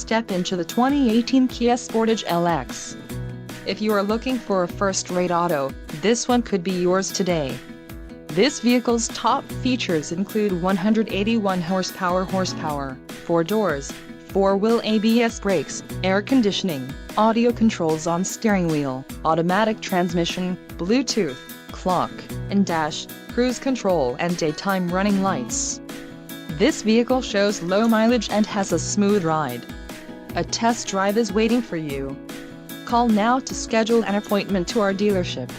step into the 2018 Kia Sportage LX. If you are looking for a first-rate auto, this one could be yours today. This vehicle's top features include 181 horsepower, 4 doors, 4-wheel ABS brakes, air conditioning, audio controls on steering wheel, automatic transmission, Bluetooth, clock and dash, cruise control and daytime running lights. This vehicle shows low mileage and has a smooth ride. A test drive is waiting for you. Call now to schedule an appointment to our dealership.